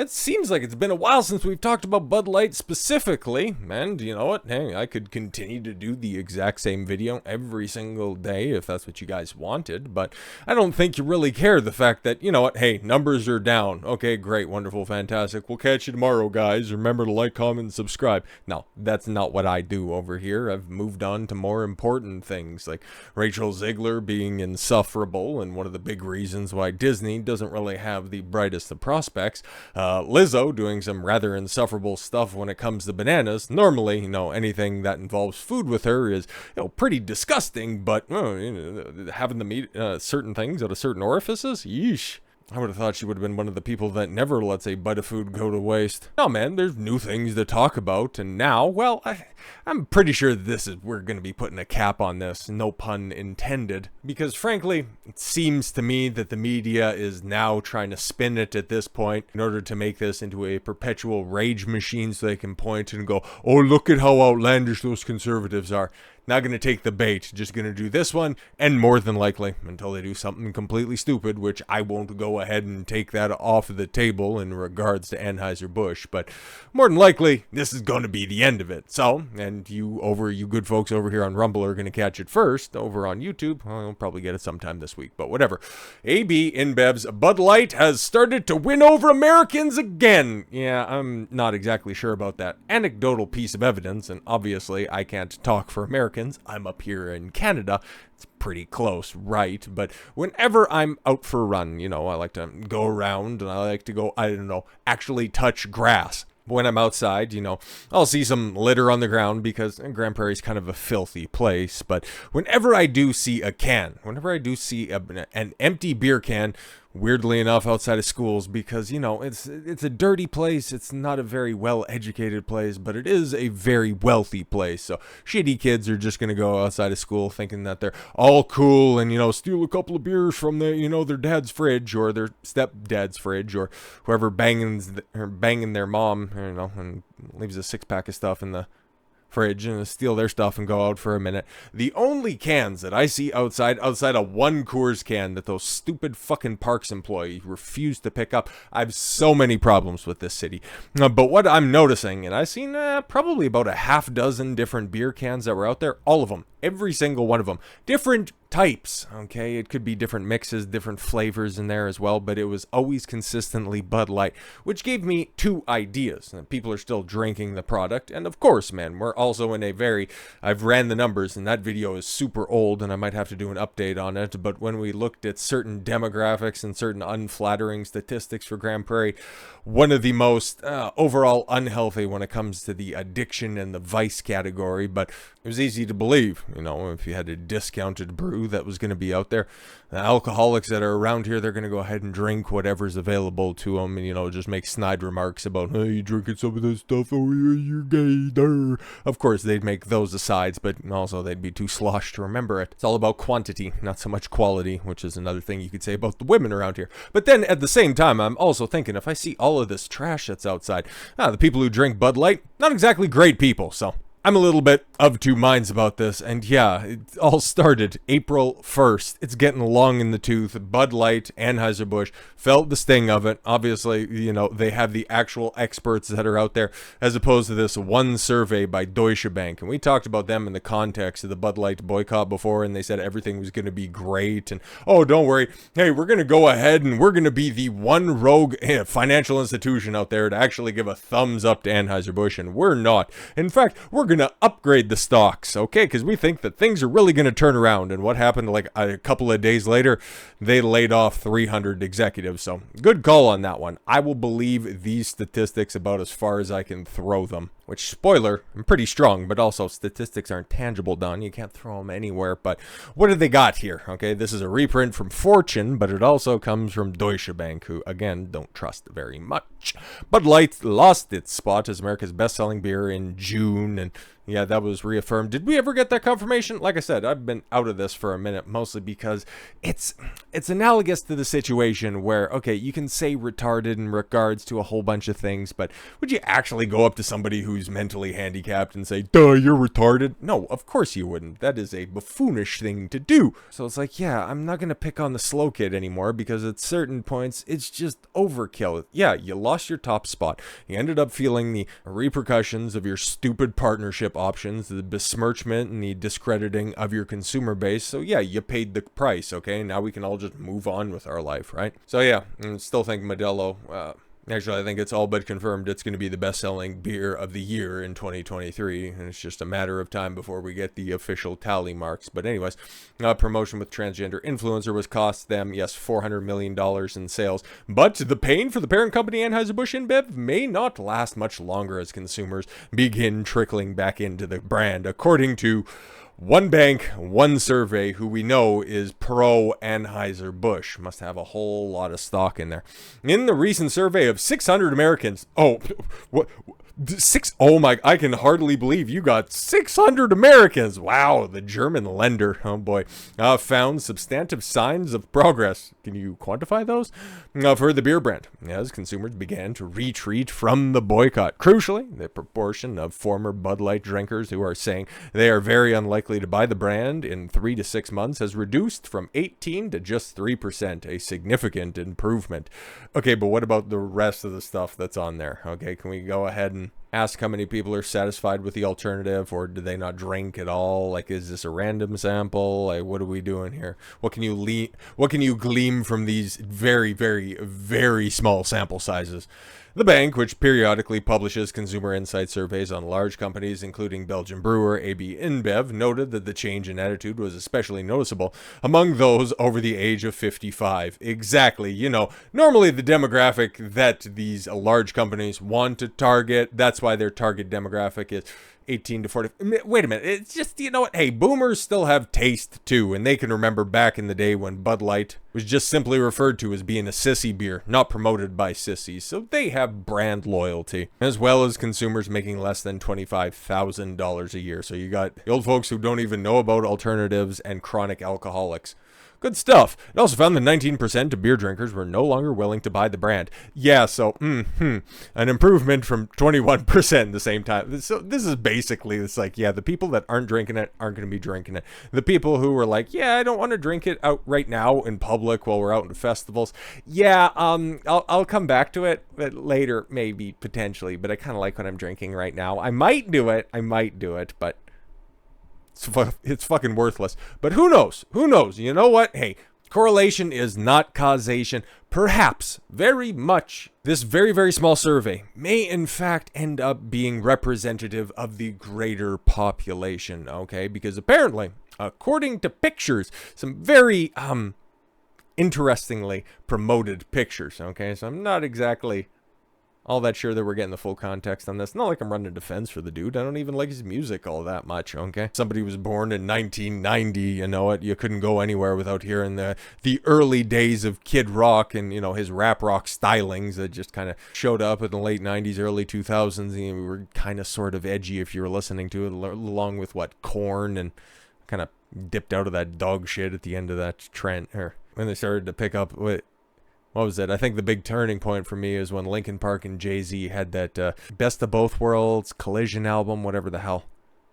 It seems like it's been a while since we've talked about Bud Light specifically, and you know what? Hey, I could continue to do the exact same video every single day if that's what you guys wanted, but I don't think you really care the fact that, you know what? Hey, numbers are down. Okay, great, wonderful, fantastic. We'll catch you tomorrow, guys. Remember to like, comment, and subscribe. No, that's not what I do over here. I've moved on to more important things, like Rachel Ziegler being insufferable, and one of the big reasons why Disney doesn't really have the brightest of prospects. Lizzo doing some rather insufferable stuff when it comes to bananas. Normally, you know, anything that involves food with her is, you know, pretty disgusting, but you know, having to meet certain things out of certain orifices, yeesh. I would have thought she would have been one of the people that never lets a bite of food go to waste. No, man, there's new things to talk about, and now, well, I'm pretty sure we're going to be putting a cap on this, no pun intended, because frankly, it seems to me that the media is now trying to spin it at this point in order to make this into a perpetual rage machine so they can point and go, oh, look at how outlandish those conservatives are. Not going to take the bait, just going to do this one, and more than likely, until they do something completely stupid, which I won't go ahead and take that off of the table in regards to Anheuser Busch, but more than likely, this is going to be the end of it. So, and you good folks over here on Rumble are going to catch it first. Over on YouTube, well, you'll probably get it sometime this week, but whatever. AB InBev's Bud Light has started to win over Americans again. Yeah, I'm not exactly sure about that anecdotal piece of evidence, and obviously I can't talk for Americans. I'm up here in Canada. It's pretty close, right? But whenever I'm out for a run, you know, I like to go around and I like to go, I don't know, actually touch grass. When I'm outside, you know, I'll see some litter on the ground because Grand Prairie's kind of a filthy place. But whenever I do see a can, whenever I do see an empty beer can, weirdly enough, outside of schools, because, you know, it's a dirty place. It's not a very well-educated place, but it is a very wealthy place. So shitty kids are just going to go outside of school thinking that they're all cool and, you know, steal a couple of beers from their dad's fridge or their stepdad's fridge or whoever banging their mom, you know, and leaves a 6-pack of stuff in the fridge and steal their stuff and go out for a minute. The only cans that I see outside of one Coors can that those stupid fucking Parks employees refuse to pick up. I have so many problems with this city. But what I'm noticing, and I've seen probably about a half dozen different beer cans that were out there, all of them, every single one of them, different types, okay? It could be different mixes, different flavors in there as well, but it was always consistently Bud Light, which gave me two ideas. People are still drinking the product, and of course, man, we're also in I've ran the numbers, and that video is super old, and I might have to do an update on it, but when we looked at certain demographics and certain unflattering statistics for Grand Prairie, one of the most overall unhealthy when it comes to the addiction and the vice category, but it was easy to believe, you know, if you had a discounted brew that was going to be out there. The alcoholics that are around here, they're going to go ahead and drink whatever's available to them and, you know, just make snide remarks about, hey, you drinking some of this stuff? Oh, you're gay. Duh. Of course, they'd make those asides, but also they'd be too sloshed to remember it. It's all about quantity, not so much quality, which is another thing you could say about the women around here. But then at the same time, I'm also thinking, if I see all of this trash that's outside, the people who drink Bud Light, not exactly great people, so I'm a little bit of two minds about this, and yeah, it all started April 1st. It's getting long in the tooth. Bud Light, Anheuser Busch felt the sting of it. Obviously, you know, they have the actual experts that are out there, as opposed to this one survey by Deutsche Bank. And we talked about them in the context of the Bud Light boycott before, and they said everything was going to be great. And, oh, don't worry. Hey, we're going to go ahead and we're going to be the one rogue financial institution out there to actually give a thumbs up to Anheuser Busch, and we're not. In fact, we're going to upgrade the stocks, okay? Because we think that things are really going to turn around. And what happened like a couple of days later? They laid off 300 executives. So good call on that one. I will believe these statistics about as far as I can throw them. Which, spoiler, I'm pretty strong, but also statistics aren't tangible, Don. You can't throw them anywhere. But what do they got here? Okay, this is a reprint from Fortune, but it also comes from Deutsche Bank, who, again, don't trust very much. Bud Light lost its spot as America's best-selling beer in June, and Yeah, that was reaffirmed. Did we ever get that confirmation? Like I said, I've been out of this for a minute, mostly because it's analogous to the situation where, okay, you can say retarded in regards to a whole bunch of things, but would you actually go up to somebody who's mentally handicapped and say, duh, you're retarded? No, of course you wouldn't. That is a buffoonish thing to do. So it's like, yeah, I'm not going to pick on the slow kid anymore because at certain points, it's just overkill. Yeah, you lost your top spot. You ended up feeling the repercussions of your stupid partnership options, the besmirchment and the discrediting of your consumer base. So yeah, you paid the price, okay? Now we can all just move on with our life, right? So yeah, I still think Modelo, actually, I think it's all but confirmed it's going to be the best-selling beer of the year in 2023, and it's just a matter of time before we get the official tally marks. But anyways, promotion with transgender influencer was cost them, yes, $400 million in sales, but the pain for the parent company Anheuser Busch InBev may not last much longer as consumers begin trickling back into the brand, according to one bank, one survey, who we know is pro Anheuser Busch. Must have a whole lot of stock in there. In the recent survey of 600 Americans, oh my, I can hardly believe you got 600 Americans. Wow, the German lender, oh boy, found substantive signs of progress. Can you quantify those? For the beer brand, as consumers began to retreat from the boycott. Crucially, the proportion of former Bud Light drinkers who are saying they are very unlikely to buy the brand in 3 to 6 months has reduced from 18 to just 3%, a significant improvement. Okay, but what about the rest of the stuff that's on there? Okay, can we go ahead and ask how many people are satisfied with the alternative, or do they not drink at all? Like, is this a random sample? Like, what are we doing here? What can you glean from these very, very, very small sample sizes? The bank, which periodically publishes consumer insight surveys on large companies, including Belgian brewer AB InBev, noted that the change in attitude was especially noticeable among those over the age of 55. Exactly. You know, normally the demographic that these large companies want to target, that's why their target demographic is 18 to 40. Wait a minute. It's just, you know what? Hey, boomers still have taste too, and they can remember back in the day when Bud Light was just simply referred to as being a sissy beer, not promoted by sissies. So they have brand loyalty, as well as consumers making less than $25,000 a year. So you got the old folks who don't even know about alternatives and chronic alcoholics. Good stuff. It also found that 19% of beer drinkers were no longer willing to buy the brand. Yeah, so, an improvement from 21% at the same time. So this is basically, it's like, yeah, the people that aren't drinking it aren't going to be drinking it. The people who were like, yeah, I don't want to drink it out right now in public while we're out in festivals. Yeah, I'll come back to it later, maybe, potentially, but I kind of like what I'm drinking right now. I might do it, but it's fucking worthless. But who knows? Who knows? You know what? Hey, correlation is not causation. Perhaps, very much, this very, very small survey may in fact end up being representative of the greater population, okay? Because apparently, according to pictures, some very, interestingly promoted pictures, okay? So I'm not exactly all that sure that we're getting the full context on this. Not like I'm running a defense for the dude. I don't even like his music all that much, okay? Somebody was born in 1990, you know it. You couldn't go anywhere without hearing the early days of Kid Rock and, you know, his rap rock stylings that just kind of showed up in the late 90s, early 2000s. And we were kind of sort of edgy if you were listening to it, along with, Korn, and kind of dipped out of that dog shit at the end of that trend, or when they started to pick up what was it? I think the big turning point for me is when Linkin Park and Jay-Z had that Best of Both Worlds Collision album, whatever the hell.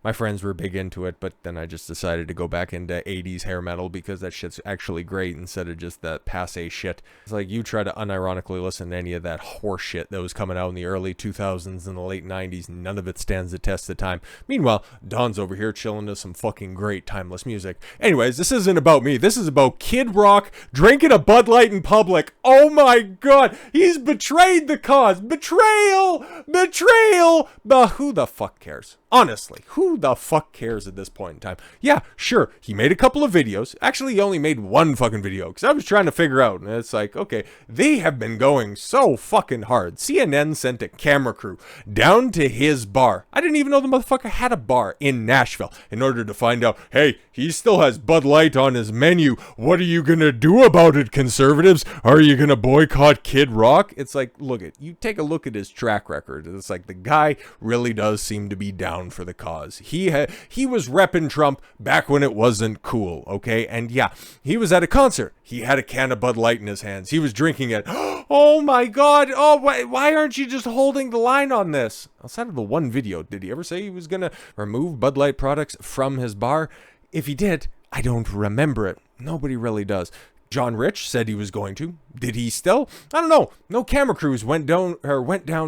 My friends were big into it, but then I just decided to go back into 80s hair metal because that shit's actually great instead of just that passé shit. It's like you try to unironically listen to any of that horse shit that was coming out in the early 2000s and the late 90s, none of it stands the test of time. Meanwhile, Don's over here chilling to some fucking great timeless music. Anyways, this isn't about me. This is about Kid Rock drinking a Bud Light in public. Oh my god, he's betrayed the cause. Betrayal! Betrayal! But who the fuck cares? Honestly, who the fuck cares at this point in time? Yeah, sure, he made a couple of videos. Actually, he only made one fucking video, because I was trying to figure out, and it's like, okay, they have been going so fucking hard. CNN sent a camera crew down to his bar. I didn't even know the motherfucker had a bar in Nashville in order to find out, hey, he still has Bud Light on his menu. What are you gonna do about it, conservatives? Are you gonna boycott Kid Rock? It's like, you take a look at his track record. It's like the guy really does seem to be down down for the cause. He was repping Trump back when it wasn't cool, okay? And yeah, he was at a concert. He had a can of Bud Light in his hands. He was drinking it. Oh my God. Oh, why aren't you just holding the line on this? Outside of the one video, did he ever say he was going to remove Bud Light products from his bar? If he did, I don't remember it. Nobody really does. John Rich said he was going to. Did he still? I don't know. No camera crews went down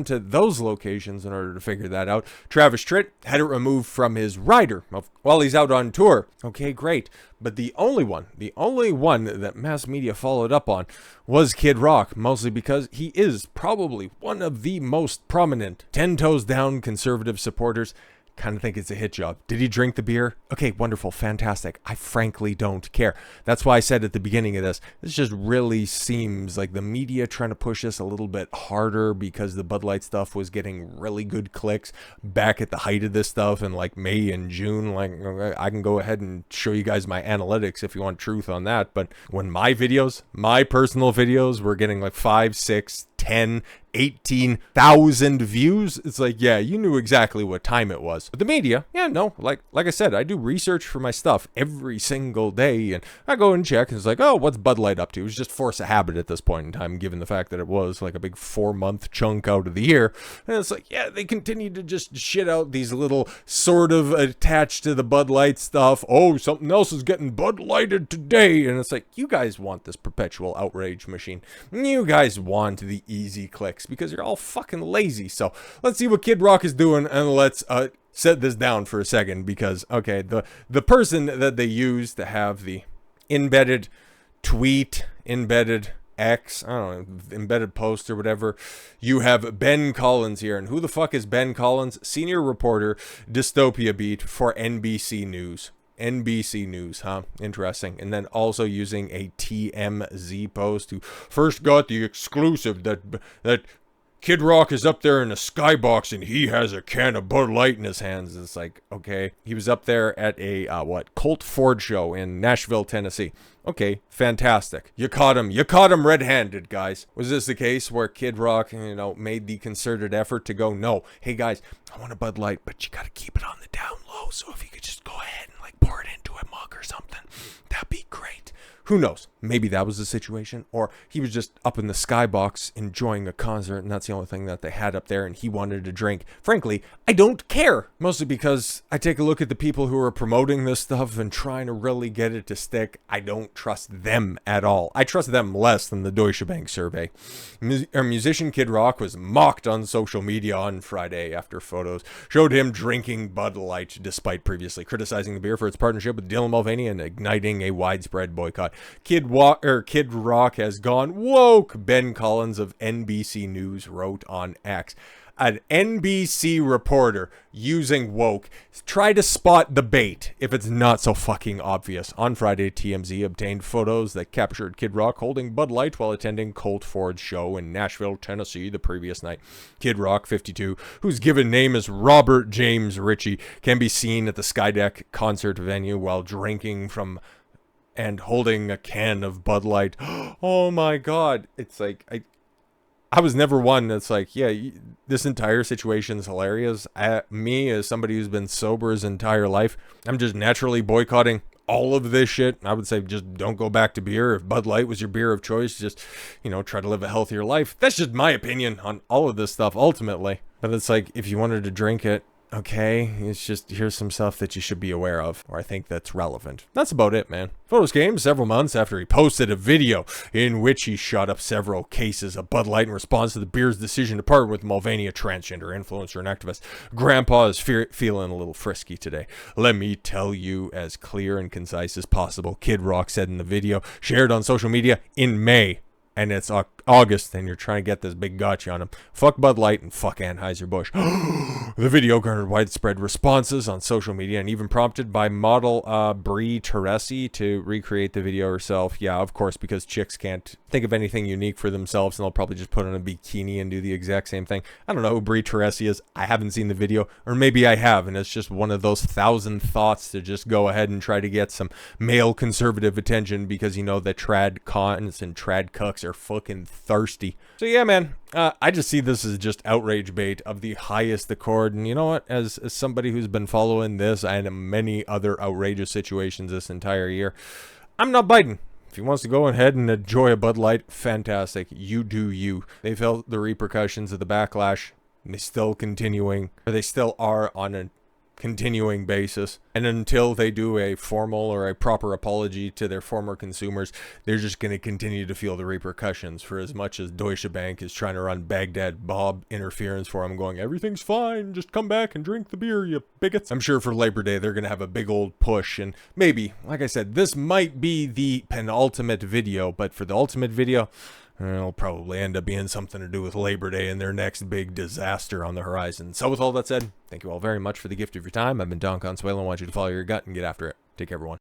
to those locations in order to figure that out. Travis Tritt had it removed from his rider while he's out on tour. Okay, great. But the only one that mass media followed up on was Kid Rock, mostly because he is probably one of the most prominent 10 toes down conservative supporters. Kind of think it's a hit job. Did he drink the beer? Okay, wonderful, fantastic. I frankly don't care. That's why I said at the beginning of this just really seems like the media trying to push this a little bit harder because the Bud Light stuff was getting really good clicks back at the height of this stuff in like May and June. Like, I can go ahead and show you guys my analytics if you want truth on that. But when my personal videos were getting like 5, 6, 10, 18,000 views, it's like, yeah, you knew exactly what time it was. But the media, yeah, no, like I said, I do research for my stuff every single day, and I go and check, and it's like, oh, what's Bud Light up to? It's just force of habit at this point in time, given the fact that it was like a big 4-month chunk out of the year. And it's like, yeah, they continue to just shit out these little sort of attached to the Bud Light stuff. Oh, something else is getting Bud Lighted today. And it's like, you guys want this perpetual outrage machine. You guys want the easy clicks because you're all fucking lazy. So let's see what Kid Rock is doing, and let's set this down for a second, because okay, the person that they use to have the embedded tweet, embedded X, I don't know, embedded post or whatever, you have Ben Collins here. And who the fuck is Ben Collins? Senior reporter, Dystopia Beat for NBC News. NBC News, huh? Interesting. And then also using a TMZ post who first got the exclusive that Kid Rock is up there in a skybox and he has a can of Bud Light in his hands. It's like, okay, he was up there at a Colt Ford show in Nashville, Tennessee. Okay, fantastic. You caught him red-handed, guys. Was this the case where Kid Rock, made the concerted effort to go, no, hey guys, I want a Bud Light, but you gotta keep it on the down low, so if you could just go ahead and pour it into a mug or something, that'd be great. Who knows? Maybe that was the situation, or he was just up in the skybox enjoying a concert, and that's the only thing that they had up there, and he wanted to drink. Frankly, I don't care. Mostly because I take a look at the people who are promoting this stuff and trying to really get it to stick. I don't trust them at all. I trust them less than the Deutsche Bank survey. Musician Kid Rock was mocked on social media on Friday after photos showed him drinking Bud Light, despite previously criticizing the beer for its partnership with Dylan Mulvaney and igniting a widespread boycott. Kid Rock has gone woke, Ben Collins of NBC News wrote on X. An NBC reporter using woke. Try to spot the bait if it's not so fucking obvious. On Friday, TMZ obtained photos that captured Kid Rock holding Bud Light while attending Colt Ford's show in Nashville, Tennessee the previous night. Kid Rock, 52, whose given name is Robert James Ritchie, can be seen at the Skydeck concert venue while drinking from and holding a can of Bud Light. Oh my God. It's like, I was never one that's like, yeah, this entire situation is hilarious. Me, as somebody who's been sober his entire life, I'm just naturally boycotting all of this shit. I would say just don't go back to beer. If Bud Light was your beer of choice, just, try to live a healthier life. That's just my opinion on all of this stuff, ultimately. But it's like, if you wanted to drink it, okay, it's just, here's some stuff that you should be aware of, or I think that's relevant. That's about it, man. Photos came several months after he posted a video in which he shot up several cases of Bud Light in response to the beer's decision to partner with Mulvaney, a transgender influencer and activist. Grandpa is feeling a little frisky today. Let me tell you as clear and concise as possible, Kid Rock said in the video, shared on social media in May. And it's August, and you're trying to get this big gotcha on him. Fuck Bud Light and fuck Anheuser Busch. The video garnered widespread responses on social media and even prompted by model Brie Teresi to recreate the video herself. Yeah, of course, because chicks can't think of anything unique for themselves, and they'll probably just put on a bikini and do the exact same thing. I don't know who Brie Teresi is. I haven't seen the video, or maybe I have, and it's just one of those 1,000 thoughts to just go ahead and try to get some male conservative attention because that trad cons and trad cucks are fucking thirsty. So yeah, man, I just see this as just outrage bait of the highest accord. And you know what? As somebody who's been following this and many other outrageous situations this entire year, I'm not biting. If he wants to go ahead and enjoy a Bud Light, fantastic. You do you. They felt the repercussions of the backlash, and they still are on a continuing basis. And until they do a formal or a proper apology to their former consumers, they're just going to continue to feel the repercussions, for as much as Deutsche Bank is trying to run Baghdad Bob interference for them, going, everything's fine, just come back and drink the beer, you bigots. I'm sure for Labor Day they're going to have a big old push, and maybe, like I said, this might be the penultimate video, but for the ultimate video, it'll probably end up being something to do with Labor Day and their next big disaster on the horizon. So with all that said, thank you all very much for the gift of your time. I've been Don Consuelo. I want you to follow your gut and get after it. Take care, everyone.